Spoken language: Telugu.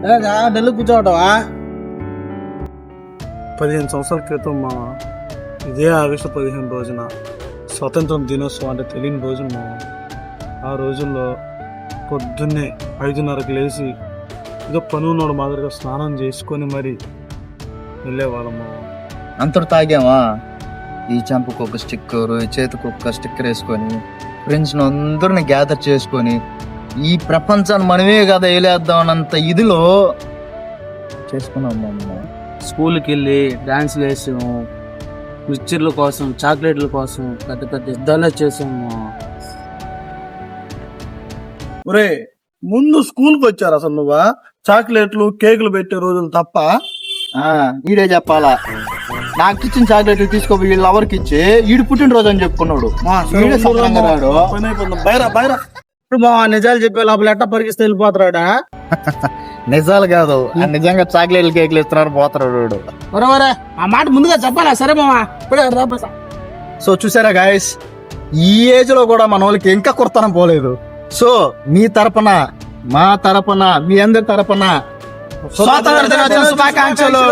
ఢిల్లీ కూర్చోవటమా? 15 సంవత్సరాల క్రితం మా ఇదే ఆగస్టు 15 రోజున స్వతంత్రం దినోత్సవం అంటే తెలియని రోజు మా. ఆ రోజుల్లో పొద్దున్నే 5:30కి లేచి ఏదో పనున్నోడు మాదిరిగా స్నానం చేసుకొని మరి వెళ్ళేవాళ్ళం. అంతటి తాగామా? ఈ చంపకు ఒక స్టిక్కర్, చేతికి ఒక స్టిక్కర్ వేసుకొని ఫ్రెండ్స్ అందరిని గ్యాదర్ చేసుకొని ఈ ప్రపంచాన్ని మనమే కదా వేలేద్దాం అన్నంత ఇదిలో చేసుకున్నాం మనం. స్కూల్కి వెళ్ళి డాన్స్లు వేసాము, మిక్చర్ల కోసం, చాక్లెట్ల కోసం పెద్ద పెద్ద యుద్ధాలు చేసాము. ఒరే, ముందు స్కూల్కి వచ్చారు అసలు నువ్వా? చాక్లెట్లు కేకులు పెట్టే రోజులు తప్ప. ఈడే చెప్పాలా? నాకు ఇచ్చిన చాక్లెట్లు తీసుకోపోయి వీళ్ళ ఎవరికి ఇచ్చి ఈడు పుట్టినరోజు అని చెప్పుకున్నాడు. ఇప్పుడు మా నిజాలు చెప్పే లోపల ఎట్ట పరిగిస్తే వెళ్ళిపోతాడా? నిజాలు కాదు, నిజంగా చాక్లెట్లు కేకులు ఇస్తున్నారు పోతాడు. ఒరే ఆ మాట ముందుగా చెప్పాలా? సరే మామా. సో చూసారా గాయస్, ఈ ఏజ్ లో కూడా మన వాళ్ళకి ఇంకా కుర్తనం పోలేదు. సో మీ తరపున, మా తరపున, మీ అందరి తరపున స్వాతంత్ర దినోత్సవ శుభాకాంక్షలు.